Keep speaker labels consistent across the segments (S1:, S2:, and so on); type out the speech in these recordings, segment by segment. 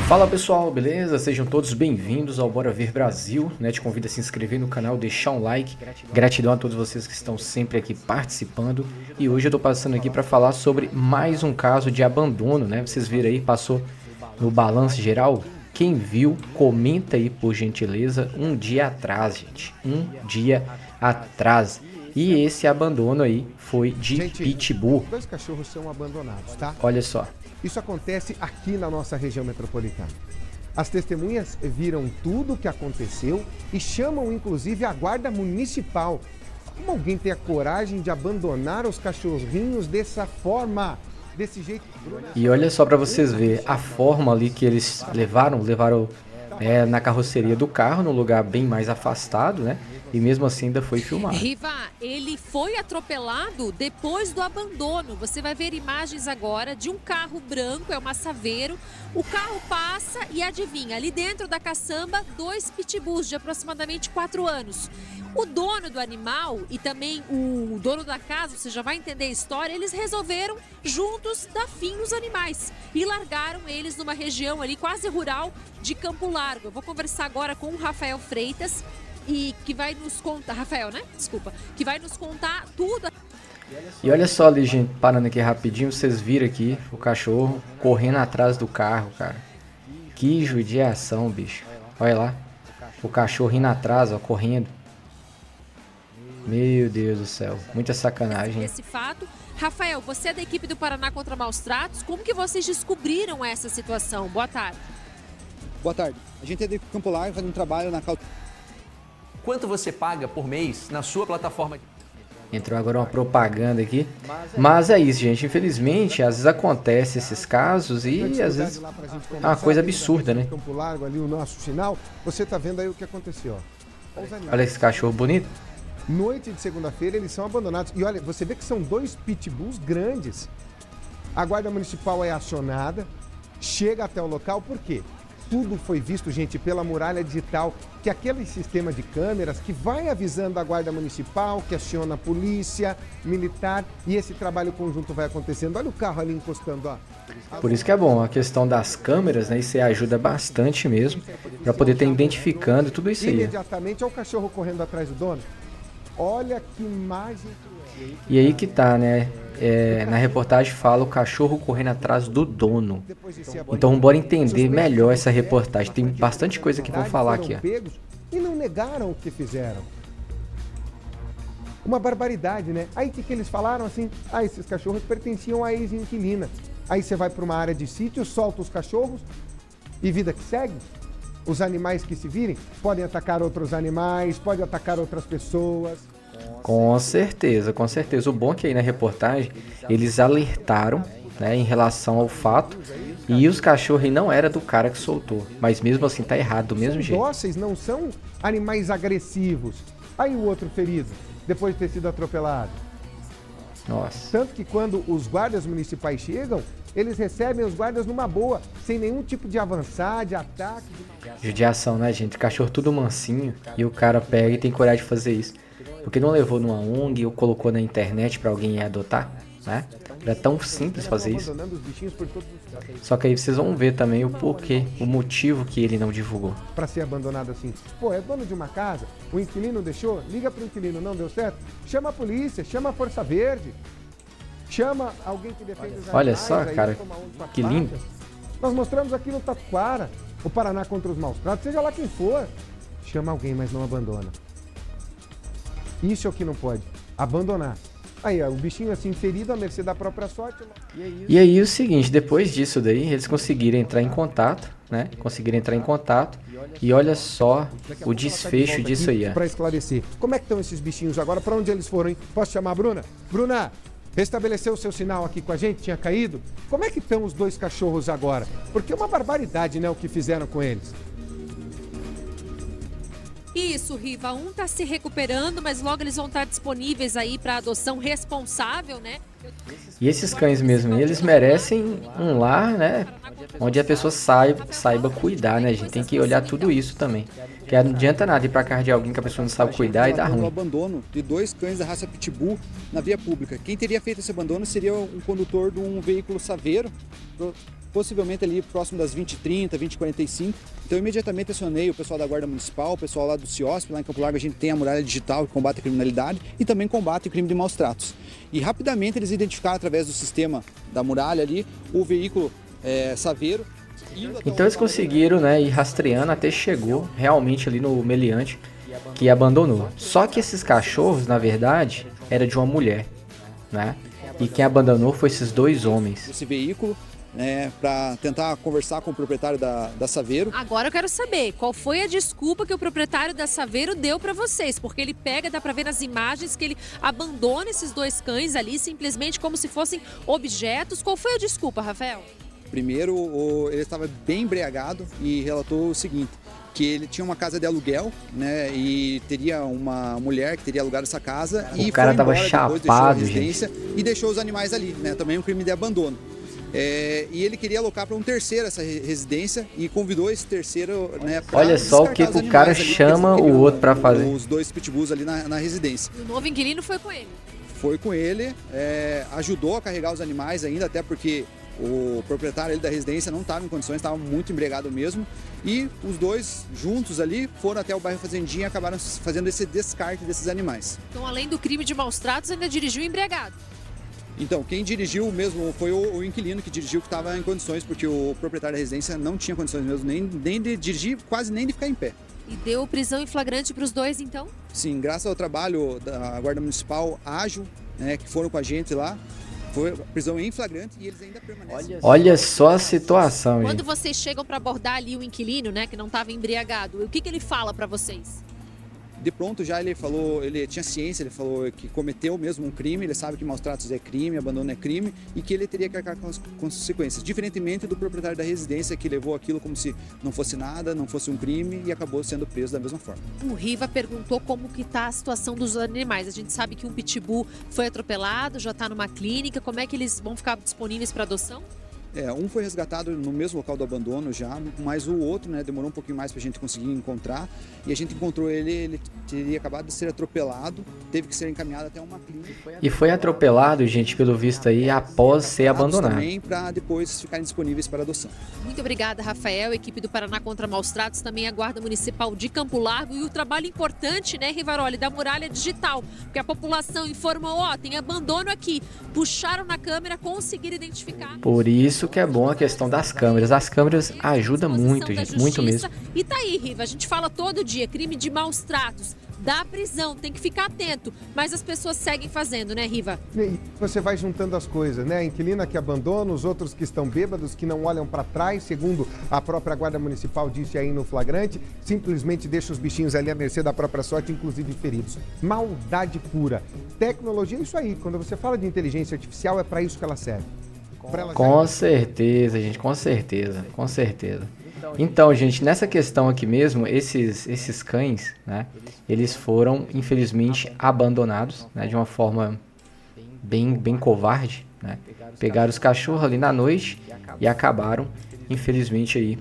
S1: Fala pessoal, beleza? Sejam todos bem-vindos ao Bora Ver Brasil, né? Te convido a se inscrever no canal, deixar um like. Gratidão a todos vocês que estão sempre aqui participando. E hoje eu tô passando aqui para falar sobre mais um caso de abandono, né? Vocês viram aí, passou no balanço geral. Quem viu, comenta aí por gentileza. Um dia atrás, gente. Um dia atrás. E esse abandono aí foi de Pitbull.
S2: Dois cachorros são abandonados, tá?
S1: Olha só.
S2: Isso acontece aqui na nossa região metropolitana. As testemunhas viram tudo o que aconteceu e chamam inclusive a guarda municipal. Como alguém tem a coragem de abandonar os cachorrinhos dessa forma? Desse jeito.
S1: E olha só para vocês verem a forma ali que eles levaram na carroceria do carro, num lugar bem mais afastado, né? E mesmo assim ainda foi filmado.
S3: Riva, ele foi atropelado depois do abandono. Você vai ver imagens agora de um carro branco, é uma Saveiro. O carro passa e adivinha, ali dentro da caçamba, dois pitbulls de aproximadamente 4 anos. O dono do animal e também o dono da casa, você já vai entender a história, eles resolveram juntos dar fim nos animais e largaram eles numa região ali quase rural de Campo Largo. Eu vou conversar agora com o Rafael Freitas, e que vai nos contar, Rafael, né? Desculpa, que vai nos contar tudo.
S1: E olha só ali, gente, parando aqui rapidinho, vocês viram aqui o cachorro correndo atrás do carro, cara. Que judiação, bicho. Olha lá, o cachorro indo atrás, ó, correndo. Meu Deus do céu, muita sacanagem.
S3: Esse fato. Rafael, você é da equipe do Paraná contra Maus Tratos. Como que vocês descobriram essa situação? Boa tarde.
S4: Boa tarde. A gente é de Campo Largo, fazendo um trabalho na
S5: Quanto você paga por mês na sua plataforma?
S1: Entrou agora uma propaganda aqui. Mas é isso, gente. Infelizmente, às vezes acontece esses casos e às vezes é uma coisa absurda, né?
S2: Campo Largo, ali o nosso sinal. Você tá vendo aí o que aconteceu, ó.
S1: Olha esse cachorro bonito.
S2: Noite de segunda-feira eles são abandonados. E olha, você vê que são dois pitbulls grandes. A guarda municipal é acionada, chega até o local, por quê? Tudo foi visto, gente, pela muralha digital, que é aquele sistema de câmeras que vai avisando a guarda municipal, que aciona a polícia, militar, e esse trabalho conjunto vai acontecendo. Olha o carro ali encostando, ó.
S1: Por isso que é bom, a questão das câmeras, né? Isso aí ajuda bastante mesmo, para poder estar identificando tudo isso aí.
S2: Imediatamente, olha o cachorro correndo atrás do dono. Olha que imagem.
S1: E aí que tá, né? Na reportagem fala o cachorro correndo atrás do dono. Então bora entender melhor essa reportagem. Tem bastante coisa que vou falar aqui, ó.
S2: E não negaram o que fizeram. Uma barbaridade, né? Aí o que eles falaram assim? Ah, esses cachorros pertenciam à ex-inquilina. Aí você vai para uma área de sítio, solta os cachorros e vida que segue. Os animais que se virem podem atacar outros animais, podem atacar outras pessoas.
S1: Com certeza, com certeza. O bom é que aí na reportagem eles alertaram, né, em relação ao fato, e os cachorros não era do cara que soltou, mas mesmo assim tá errado do mesmo jeito.
S2: Dóceis, não são animais agressivos. Aí o outro ferido, depois de ter sido atropelado.
S1: Nossa.
S2: Tanto que quando os guardas municipais chegam, eles recebem os guardas numa boa, sem nenhum tipo de avançar, de ataque.
S1: Judiação, né, gente? Cachorro tudo mansinho e o cara pega e tem coragem de fazer isso. Porque não levou numa ONG ou colocou na internet para alguém adotar, né? Era tão simples fazer isso. Só que aí vocês vão ver também o porquê, o motivo que ele não divulgou.
S2: Para ser abandonado assim. Pô, é dono de uma casa, o inquilino deixou, liga pro inquilino, não deu certo, chama a polícia, chama a Força Verde, chama alguém que defende os animais.
S1: Olha só, cara, que lindo.
S2: Nós mostramos aqui no Tatuquara, o Paraná contra os Maus Tratos, seja lá quem for, chama alguém, mas não abandona. Isso é o que não pode, abandonar. Aí, ó, o bichinho assim ferido à mercê da própria sorte.
S1: E aí o seguinte, depois disso daí, eles conseguiram entrar em contato, né? Conseguiram entrar em contato e olha só o desfecho disso aí, ó.
S2: Para esclarecer, como é que estão esses bichinhos agora? Para onde eles foram, hein? Posso chamar a Bruna? Bruna, restabeleceu o seu sinal aqui com a gente? Tinha caído? Como é que estão os dois cachorros agora? Porque é uma barbaridade, né, o que fizeram com eles.
S3: Isso, Riva. Um tá se recuperando, mas logo eles vão estar disponíveis aí para adoção responsável, né?
S1: E esses cães mesmo, eles merecem um lar, né? Onde a pessoa saiba cuidar, né, gente? Tem que olhar tudo isso também. Que não adianta nada ir pra casa de alguém que a pessoa não sabe cuidar e dá ruim.
S4: O abandono de 2 cães da raça Pitbull na via pública. Quem teria feito esse abandono seria um condutor de um veículo Saveiro possivelmente ali próximo das 20h30, 20h45. Então, imediatamente acionei o pessoal da Guarda Municipal, o pessoal lá do CIOSP, lá em Campo Largo a gente tem a muralha digital que combate a criminalidade e também combate o crime de maus tratos. E rapidamente eles identificaram através do sistema da muralha ali o veículo Saveiro.
S1: Então eles conseguiram, né, ir rastreando até chegou realmente ali no meliante que abandonou. Só que esses cachorros, na verdade, era de uma mulher, né? E quem abandonou foi esses dois homens.
S4: Esse veículo, para tentar conversar com o proprietário da Saveiro.
S3: Agora eu quero saber, qual foi a desculpa que o proprietário da Saveiro deu para vocês? Porque ele pega, dá para ver nas imagens que ele abandona esses dois cães ali, simplesmente como se fossem objetos. Qual foi a desculpa, Rafael?
S4: Primeiro, ele estava bem embriagado e relatou o seguinte, que ele tinha uma casa de aluguel, né, e teria uma mulher que teria alugado essa casa e
S1: o cara
S4: foi embora,
S1: tava chapado,
S4: deixou a residência
S1: gente.
S4: E deixou os animais ali, né, também um crime de abandono. E ele queria alocar para um terceiro essa residência e convidou esse terceiro, né, pra
S1: olha só o que o cara
S4: ali,
S1: chama o outro para fazer.
S4: Os dois pitbulls ali na residência.
S3: E o novo inquilino foi com ele?
S4: Foi com ele, ajudou a carregar os animais ainda, até porque o proprietário da residência não estava em condições, estava muito embriagado mesmo. E os dois juntos ali foram até o bairro Fazendinha e acabaram fazendo esse descarte desses animais.
S3: Então, além do crime de maus tratos, ainda dirigiu embriagado?
S4: Então, quem dirigiu mesmo foi o inquilino que dirigiu, que estava em condições, porque o proprietário da residência não tinha condições mesmo nem de dirigir, quase nem de ficar em pé.
S3: E deu prisão em flagrante para os dois, então?
S4: Sim, graças ao trabalho da Guarda Municipal ágil, né, que foram com a gente lá, foi prisão em flagrante e eles ainda permanecem.
S1: Olha só a situação, gente.
S3: Quando vocês chegam para abordar ali o inquilino, né, que não estava embriagado, o que ele fala para vocês?
S4: De pronto já ele falou, ele tinha ciência, ele falou que cometeu mesmo um crime, ele sabe que maus tratos é crime, abandono é crime e que ele teria que arcar com as consequências, diferentemente do proprietário da residência que levou aquilo como se não fosse nada, não fosse um crime e acabou sendo preso da mesma forma. O
S3: Riva perguntou como que está a situação dos animais. A gente sabe que um pitbull foi atropelado, já está numa clínica, como é que eles vão ficar disponíveis para adoção?
S4: Um foi resgatado no mesmo local do abandono já, mas o outro, né, demorou um pouquinho mais para a gente conseguir encontrar. E a gente encontrou ele teria acabado de ser atropelado, teve que ser encaminhado até uma clínica.
S1: E foi atropelado, gente, pelo visto aí, após ser abandonado.
S4: Também para depois ficarem disponíveis para adoção.
S3: Muito obrigada, Rafael, equipe do Paraná contra Maus Tratos, também a Guarda Municipal de Campo Largo e o trabalho importante, né, Rivaroli, da muralha digital, porque a população informou, tem abandono aqui, puxaram na câmera, conseguiram identificar.
S1: Por isso que é bom a questão das câmeras. As câmeras ajudam muito, gente, muito mesmo.
S3: E tá aí, Riva, a gente fala todo dia, crime de maus tratos, dá prisão, tem que ficar atento, mas as pessoas seguem fazendo, né, Riva?
S2: E você vai juntando as coisas, né? A inquilina que abandona, os outros que estão bêbados, que não olham para trás, segundo a própria Guarda Municipal disse aí no flagrante, simplesmente deixa os bichinhos ali à mercê da própria sorte, inclusive feridos. Maldade pura. Tecnologia é isso aí. Quando você fala de inteligência artificial, é para isso que ela serve.
S1: Com certeza, gente, com certeza, com certeza. Então, gente, nessa questão aqui mesmo, esses cães, né, eles foram, infelizmente, abandonados, né, de uma forma bem covarde, né. Pegaram os cachorros ali na noite e acabaram, infelizmente, aí,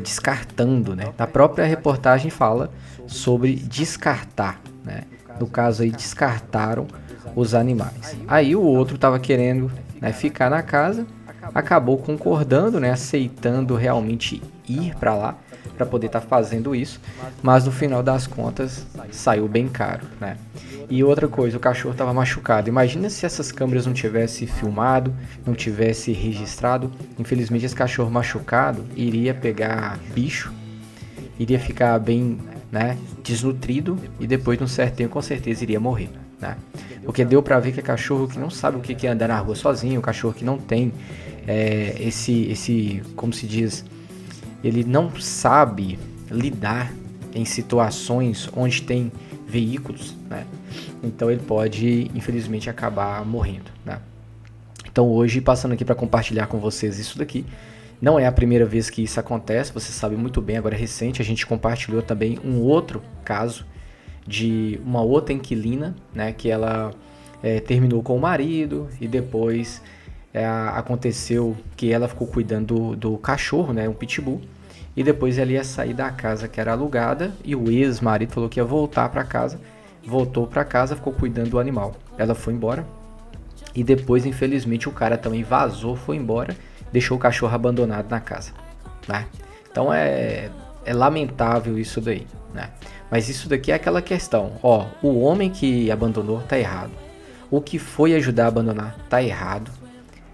S1: descartando, né. Na própria reportagem fala sobre descartar, né. No caso aí, descartaram os animais. Aí o outro estava querendo, né, ficar na casa, acabou concordando, né, aceitando realmente ir para lá para poder estar fazendo isso, mas no final das contas saiu bem caro, né? E outra coisa, o cachorro estava machucado. Imagina se essas câmeras não tivessem filmado, não tivessem registrado. Infelizmente esse cachorro machucado iria pegar bicho, iria ficar bem, né, desnutrido e depois de um certo tempo com certeza iria morrer, né? Porque deu pra ver que é cachorro que não sabe o que é andar na rua sozinho, cachorro que não tem como se diz, ele não sabe lidar em situações onde tem veículos, né? Então ele pode, infelizmente, acabar morrendo, né? Então hoje, passando aqui para compartilhar com vocês isso daqui, não é a primeira vez que isso acontece, você sabe muito bem, agora é recente, a gente compartilhou também um outro caso de uma outra inquilina, né, que ela terminou com o marido e depois aconteceu que ela ficou cuidando do cachorro, né, um pitbull, e depois ela ia sair da casa que era alugada e o ex-marido falou que ia voltar para casa, voltou para casa, ficou cuidando do animal. Ela foi embora e depois, infelizmente, o cara também vazou, foi embora deixou o cachorro abandonado na casa, né? Então é lamentável isso daí, né? Mas isso daqui é aquela questão, ó, o homem que abandonou tá errado, o que foi ajudar a abandonar tá errado,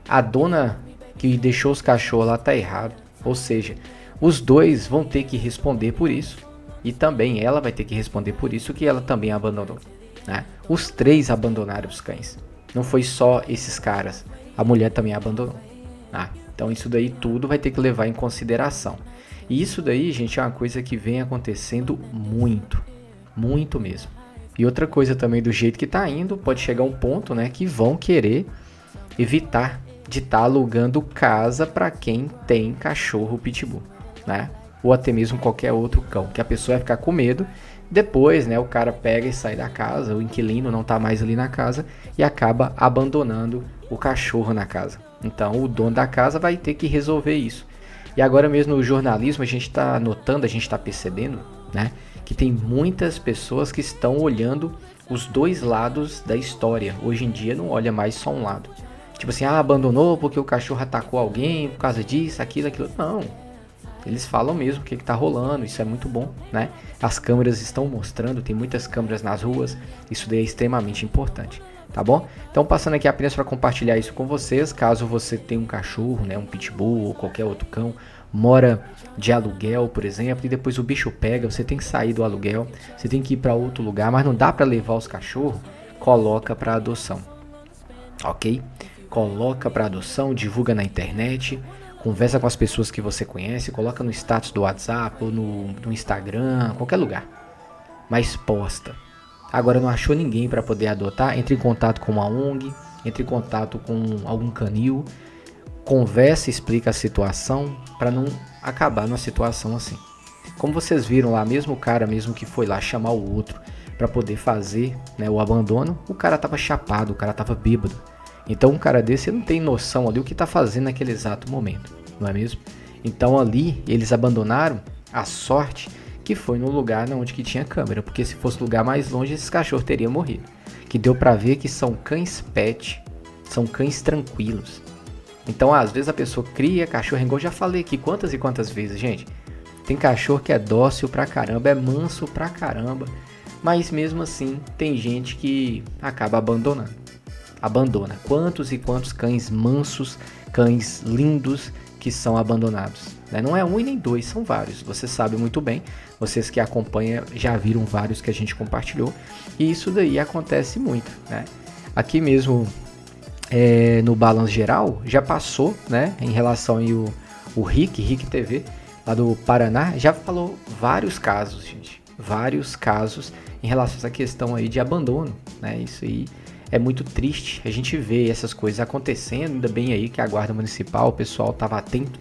S1: a dona que deixou os cachorros lá tá errado, ou seja, os dois vão ter que responder por isso, e também ela vai ter que responder por isso que ela também abandonou, né? Os três abandonaram os cães, não foi só esses caras, a mulher também abandonou, né? Então isso daí tudo vai ter que levar em consideração. E isso daí, gente, é uma coisa que vem acontecendo muito, muito mesmo. E outra coisa também, do jeito que tá indo, pode chegar um ponto, né, que vão querer evitar de estar alugando casa para quem tem cachorro pitbull, né? Ou até mesmo qualquer outro cão, que a pessoa vai ficar com medo. Depois, né, o cara pega e sai da casa, o inquilino não tá mais ali na casa e acaba abandonando o cachorro na casa. Então, o dono da casa vai ter que resolver isso. E agora mesmo no jornalismo a gente está notando, a gente está percebendo, né, que tem muitas pessoas que estão olhando os dois lados da história. Hoje em dia não olha mais só um lado. Tipo assim, abandonou porque o cachorro atacou alguém por causa disso, aquilo. Não. Eles falam mesmo o que está rolando, isso é muito bom, né? As câmeras estão mostrando, tem muitas câmeras nas ruas, isso daí é extremamente importante, tá bom? Então passando aqui apenas para compartilhar isso com vocês, caso você tenha um cachorro, né, um pitbull ou qualquer outro cão, mora de aluguel, por exemplo, e depois o bicho pega, você tem que sair do aluguel, você tem que ir para outro lugar, mas não dá para levar os cachorros, coloca para adoção, ok? Coloca para adoção, divulga na internet, conversa com as pessoas que você conhece, coloca no status do WhatsApp ou no Instagram, qualquer lugar. Mas posta. Agora não achou ninguém para poder adotar? Entre em contato com uma ONG, entre em contato com algum canil, conversa e explica a situação para não acabar numa situação assim. Como vocês viram lá, mesmo o cara mesmo que foi lá chamar o outro para poder fazer, né, o abandono, o cara tava chapado, o cara tava bêbado. Então um cara desse não tem noção ali o que está fazendo naquele exato momento, não é mesmo? Então ali eles abandonaram, a sorte que foi no lugar onde que tinha câmera, porque se fosse lugar mais longe esses cachorros teriam morrido. Que deu para ver que são cães pet, são cães tranquilos. Então às vezes a pessoa cria cachorro, igual eu já falei aqui quantas e quantas vezes, gente. Tem cachorro que é dócil pra caramba, é manso pra caramba, mas mesmo assim tem gente que acaba abandonando. Abandona. Quantos e quantos cães mansos, cães lindos que são abandonados, né? Não é um e nem dois, são vários. Você sabe muito bem, vocês que acompanham já viram vários que a gente compartilhou. E isso daí acontece muito, né? Aqui mesmo no Balanço Geral já passou, né? Em relação aí o Rick TV, lá do Paraná, já falou vários casos, gente. Vários casos em relação a essa questão aí de abandono, né? Isso aí é muito triste, a gente vê essas coisas acontecendo, ainda bem aí que a Guarda Municipal, o pessoal estava atento,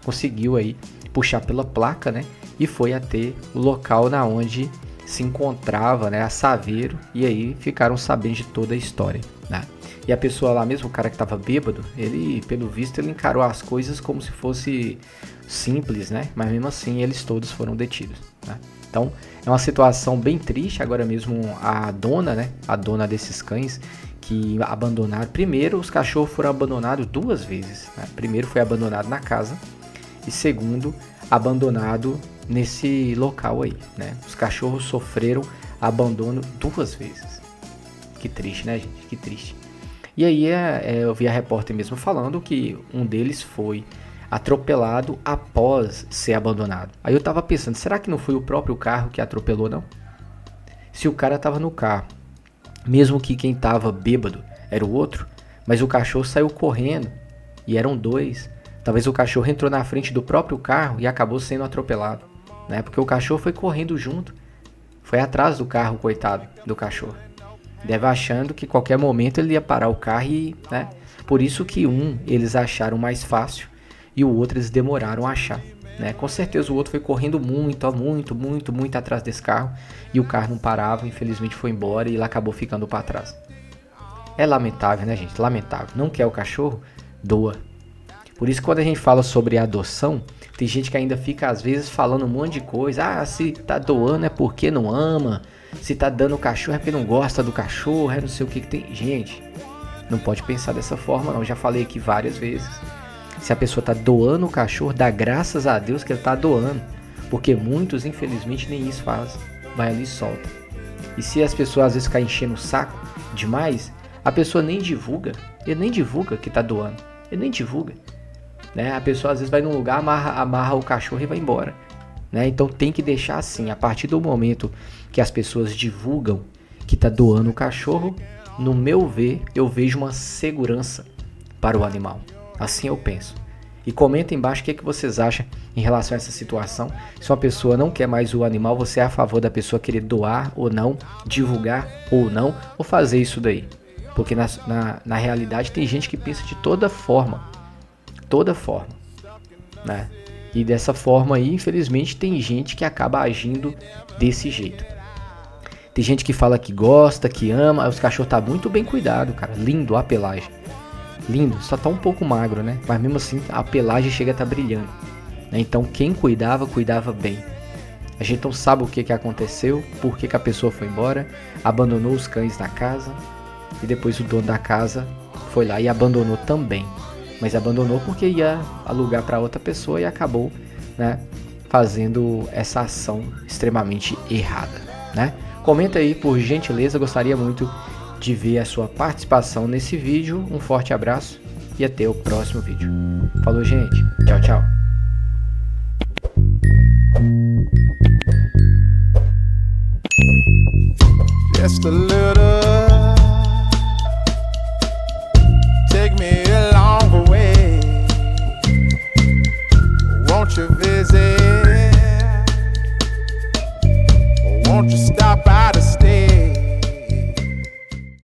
S1: conseguiu aí puxar pela placa, né, e foi até o local na onde se encontrava, né, a Saveiro, e aí ficaram sabendo de toda a história, né. E a pessoa lá mesmo, o cara que estava bêbado, ele, pelo visto, ele encarou as coisas como se fosse simples, né, mas mesmo assim eles todos foram detidos, né. Então, é uma situação bem triste. Agora mesmo a dona, né? A dona desses cães que abandonaram. Primeiro, os cachorros foram abandonados 2 vezes, né? Primeiro foi abandonado na casa e segundo, abandonado nesse local aí, né? Os cachorros sofreram abandono 2 vezes. Que triste, né, gente? Que triste. E aí eu vi a repórter mesmo falando que um deles foi atropelado após ser abandonado. Aí eu tava pensando, será que não foi o próprio carro que atropelou, não? Se o cara tava no carro, mesmo que quem tava bêbado era o outro, mas o cachorro saiu correndo e eram 2, talvez o cachorro entrou na frente do próprio carro e acabou sendo atropelado, né? Porque o cachorro foi correndo junto, foi atrás do carro, coitado do cachorro. Deve achando que qualquer momento ele ia parar o carro e, né? Por isso que eles acharam mais fácil e o outro eles demoraram a achar, né? Com certeza o outro foi correndo muito atrás desse carro e o carro não parava, infelizmente foi embora e ele acabou ficando para trás. É lamentável, né, gente? Lamentável. Não quer o cachorro? Doa. Por isso, quando a gente fala sobre adoção, tem gente que ainda fica às vezes falando um monte de coisa. Se tá doando é porque não ama, se tá dando o cachorro é porque não gosta do cachorro, é não sei o que tem. Gente, não pode pensar dessa forma não, já falei aqui várias vezes. Se a pessoa está doando o cachorro, dá graças a Deus que ele está doando. Porque muitos, infelizmente, nem isso fazem. Vai ali e solta. E se as pessoas às vezes ficarem enchendo o saco demais, a pessoa nem divulga. Ele nem divulga que está doando. Ele nem divulga. Né? A pessoa às vezes vai num lugar, amarra o cachorro e vai embora. Né? Então tem que deixar assim. A partir do momento que as pessoas divulgam que está doando o cachorro, no meu ver, eu vejo uma segurança para o animal. Assim eu penso. E comenta embaixo o que vocês acham em relação a essa situação. Se uma pessoa não quer mais o animal, você é a favor da pessoa querer doar ou não, divulgar ou não, ou fazer isso daí. Porque na realidade tem gente que pensa de toda forma, né? E dessa forma aí, infelizmente, tem gente que acaba agindo desse jeito. Tem gente que fala que gosta, que ama, os cachorros tá muito bem cuidado, cara, lindo a pelagem. Lindo, só tá um pouco magro, né? Mas mesmo assim a pelagem chega a estar brilhando, né? Então quem cuidava bem. A gente não sabe o que aconteceu, por que a pessoa foi embora, abandonou os cães na casa e depois o dono da casa foi lá e abandonou também. Mas abandonou porque ia alugar para outra pessoa e acabou, né, fazendo essa ação extremamente errada, né? Comenta aí, por gentileza, gostaria muito de ver a sua participação nesse vídeo. Um forte abraço e até o próximo vídeo. Falou, gente. Tchau, tchau.
S6: Just a little